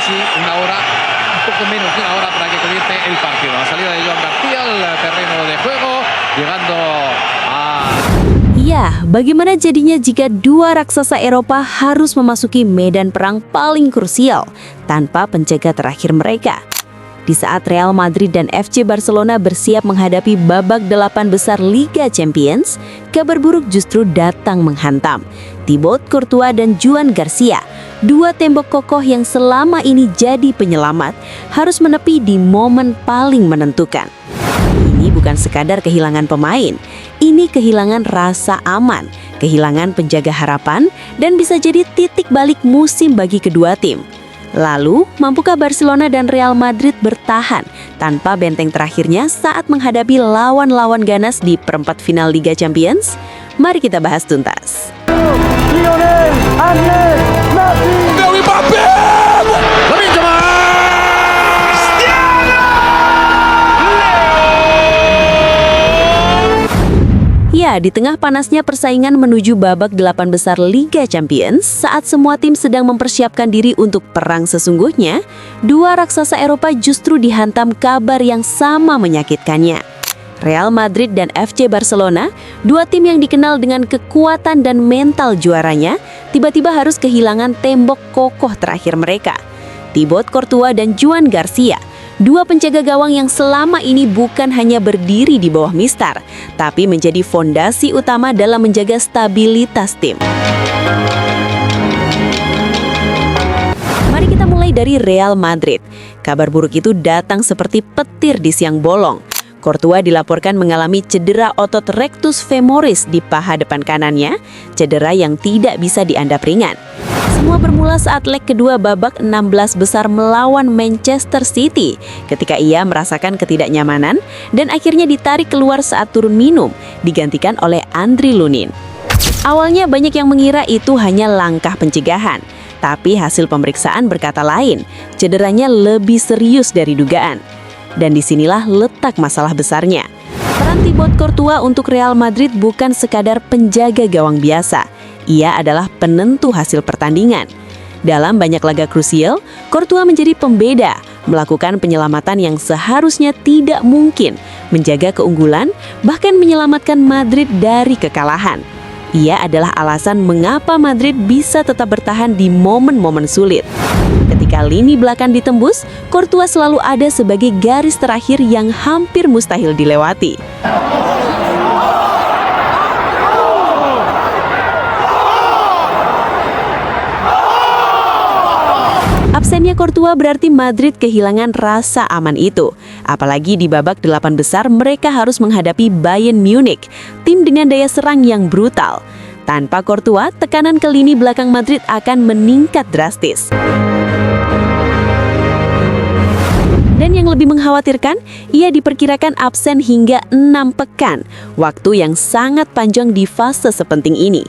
casi una hora, un poco menos de una hora para que comience el partido. La salida de Joan García al terreno de juego, llegando a... Ya, bagaimana jadinya jika dua raksasa Eropa harus memasuki medan perang paling krusial tanpa penjaga terakhir mereka? Di saat Real Madrid dan FC Barcelona bersiap menghadapi babak 8 besar Liga Champions, kabar buruk justru datang menghantam. Thibaut Courtois dan Joan Garcia, dua tembok kokoh yang selama ini jadi penyelamat, harus menepi di momen paling menentukan. Ini bukan sekadar kehilangan pemain, ini kehilangan rasa aman, kehilangan penjaga harapan, dan bisa jadi titik balik musim bagi kedua tim. Lalu, mampukah Barcelona dan Real Madrid bertahan tanpa benteng terakhirnya saat menghadapi lawan-lawan ganas di perempat final Liga Champions? Mari kita bahas tuntas. Ya, di tengah panasnya persaingan menuju babak 8 besar Liga Champions, saat semua tim sedang mempersiapkan diri untuk perang sesungguhnya, dua raksasa Eropa justru dihantam kabar yang sama menyakitkannya. Real Madrid dan FC Barcelona, dua tim yang dikenal dengan kekuatan dan mental juaranya, tiba-tiba harus kehilangan tembok kokoh terakhir mereka. Thibaut Courtois dan Joan Garcia, dua penjaga gawang yang selama ini bukan hanya berdiri di bawah mistar, tapi menjadi fondasi utama dalam menjaga stabilitas tim. Mari kita mulai dari Real Madrid. Kabar buruk itu datang seperti petir di siang bolong. Courtois dilaporkan mengalami cedera otot rectus femoris di paha depan kanannya, cedera yang tidak bisa dianggap ringan. Semua bermula saat leg kedua babak 16 besar melawan Manchester City, ketika ia merasakan ketidaknyamanan dan akhirnya ditarik keluar saat turun minum, digantikan oleh Andriy Lunin. Awalnya banyak yang mengira itu hanya langkah pencegahan, tapi hasil pemeriksaan berkata lain, cederanya lebih serius dari dugaan. Dan disinilah letak masalah besarnya. Peran Thibaut Courtois untuk Real Madrid bukan sekadar penjaga gawang biasa. Ia adalah penentu hasil pertandingan. Dalam banyak laga krusial, Courtois menjadi pembeda, melakukan penyelamatan yang seharusnya tidak mungkin, menjaga keunggulan, bahkan menyelamatkan Madrid dari kekalahan. Ia adalah alasan mengapa Madrid bisa tetap bertahan di momen-momen sulit. Ketika lini belakang ditembus, Courtois selalu ada sebagai garis terakhir yang hampir mustahil dilewati. Absennya Courtois berarti Madrid kehilangan rasa aman itu. Apalagi di babak 8 besar mereka harus menghadapi Bayern Munich, tim dengan daya serang yang brutal. Tanpa Courtois, tekanan ke lini belakang Madrid akan meningkat drastis. Dan yang lebih mengkhawatirkan, ia diperkirakan absen hingga 6 pekan, waktu yang sangat panjang di fase sepenting ini.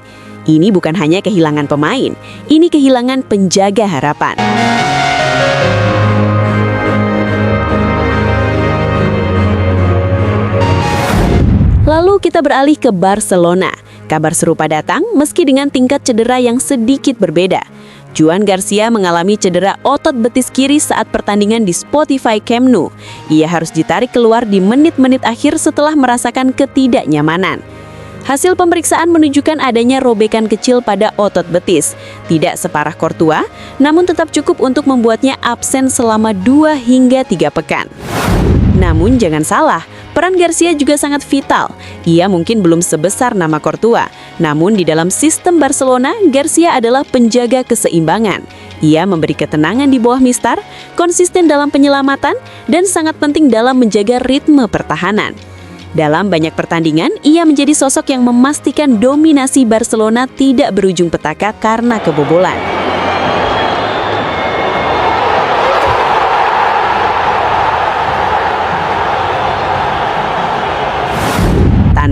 Ini bukan hanya kehilangan pemain, ini kehilangan penjaga harapan. Lalu kita beralih ke Barcelona. Kabar serupa datang meski dengan tingkat cedera yang sedikit berbeda. Joan Garcia mengalami cedera otot betis kiri saat pertandingan di Spotify Camp Nou. Ia harus ditarik keluar di menit-menit akhir setelah merasakan ketidaknyamanan. Hasil pemeriksaan menunjukkan adanya robekan kecil pada otot betis. Tidak separah Courtois, namun tetap cukup untuk membuatnya absen selama 2 hingga 3 pekan. Namun jangan salah, peran Garcia juga sangat vital. Ia mungkin belum sebesar nama Courtois, namun di dalam sistem Barcelona, Garcia adalah penjaga keseimbangan. Ia memberi ketenangan di bawah mistar, konsisten dalam penyelamatan, dan sangat penting dalam menjaga ritme pertahanan. Dalam banyak pertandingan, ia menjadi sosok yang memastikan dominasi Barcelona tidak berujung petaka karena kebobolan.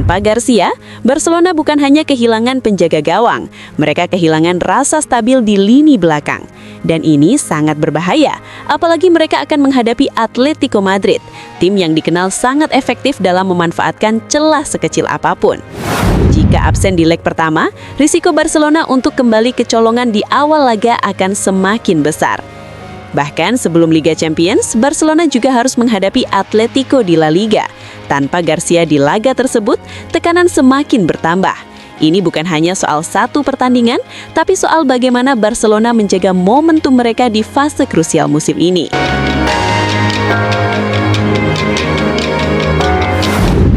Tanpa Garcia, Barcelona bukan hanya kehilangan penjaga gawang, mereka kehilangan rasa stabil di lini belakang. Dan ini sangat berbahaya, apalagi mereka akan menghadapi Atletico Madrid, tim yang dikenal sangat efektif dalam memanfaatkan celah sekecil apapun. Jika absen di leg pertama, risiko Barcelona untuk kembali kecolongan di awal laga akan semakin besar. Bahkan sebelum Liga Champions, Barcelona juga harus menghadapi Atletico di La Liga. Tanpa Garcia di laga tersebut, tekanan semakin bertambah. Ini bukan hanya soal satu pertandingan, tapi soal bagaimana Barcelona menjaga momentum mereka di fase krusial musim ini.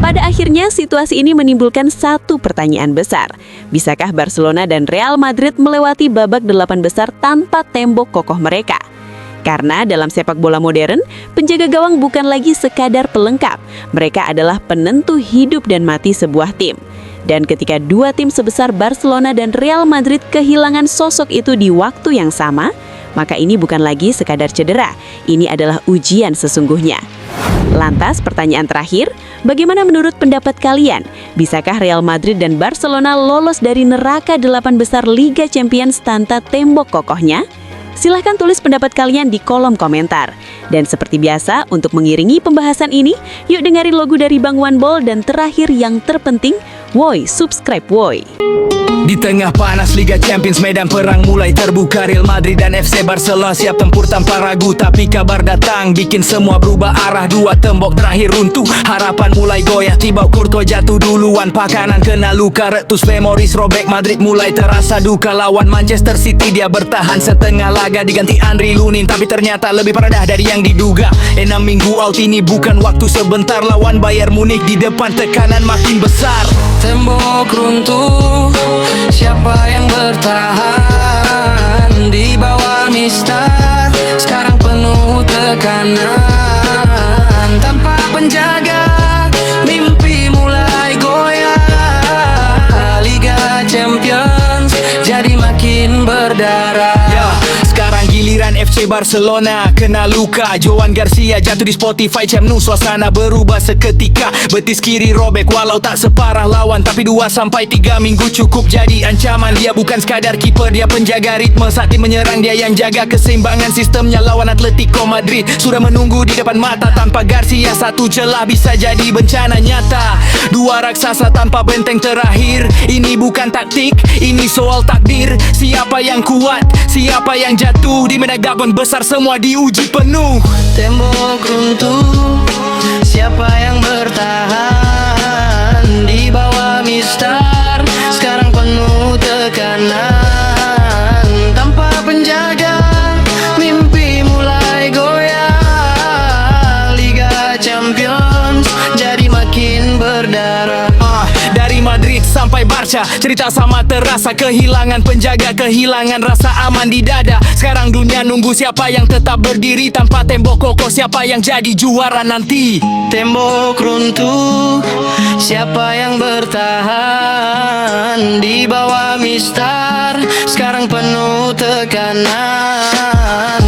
Pada akhirnya, situasi ini menimbulkan satu pertanyaan besar. Bisakah Barcelona dan Real Madrid melewati babak 8 besar tanpa tembok kokoh mereka? Karena dalam sepak bola modern, penjaga gawang bukan lagi sekadar pelengkap. Mereka adalah penentu hidup dan mati sebuah tim. Dan ketika dua tim sebesar Barcelona dan Real Madrid kehilangan sosok itu di waktu yang sama, maka ini bukan lagi sekadar cedera. Ini adalah ujian sesungguhnya. Lantas pertanyaan terakhir, bagaimana menurut pendapat kalian? Bisakah Real Madrid dan Barcelona lolos dari neraka 8 besar Liga Champions tanpa tembok kokohnya? Silahkan tulis pendapat kalian di kolom komentar. Dan seperti biasa, untuk mengiringi pembahasan ini, yuk dengerin logo dari Bang One Ball dan terakhir yang terpenting, woi, subscribe woi. Di tengah panas Liga Champions, medan perang mulai terbuka. Real Madrid dan FC Barcelona siap tempur tanpa ragu. Tapi kabar datang bikin semua berubah arah. Dua tembok terakhir runtuh, harapan mulai goyah. Thibaut Courtois jatuh duluan, pakanan kena luka. Rectus femoris robek, Madrid mulai terasa duka. Lawan Manchester City dia bertahan setengah laga, diganti Andriy Lunin, tapi ternyata lebih parah dari yang diduga. 6 minggu out ini bukan waktu sebentar. Lawan Bayern Munich di depan tekanan makin besar. Tembok runtuh, siapa yang bertahan di bawah mistar? Sekarang penuh tekanan, tanpa penjaga mimpi mulai goyah. Liga Champions jadi makin berdarah. Sekarang giliran FC Barcelona kena luka. Joan Garcia jatuh di Spotify Camp Nou, suasana berubah seketika. Betis kiri robek walau tak separah lawan, tapi 2-3 minggu cukup jadi ancaman. Dia bukan sekadar kiper, dia penjaga ritme. Saat tim menyerang dia yang jaga keseimbangan sistemnya. Lawan Atletico Madrid sudah menunggu di depan mata. Tanpa Garcia satu celah bisa jadi bencana nyata. Dua raksasa tanpa benteng terakhir. Ini bukan taktik, ini soal takdir. Siapa yang kuat, siapa yang jatuh? Di medan besar semua diuji penuh. Tembok runtuh, siapa yang bertahan di bawah mistar? Sekarang penuh tekanan, tanpa penjaga mimpi mulai goyah. Liga Champions jadi makin berdarah. Dari Madrid sampai Barca, cerita sama terasa. Kehilangan penjaga, kehilangan rasa aman di dada. Sekarang dunia nunggu siapa yang tetap berdiri. Tanpa tembok kokoh, siapa yang jadi juara nanti? Tembok runtuh, siapa yang bertahan di bawah mistar? Sekarang penuh tekanan,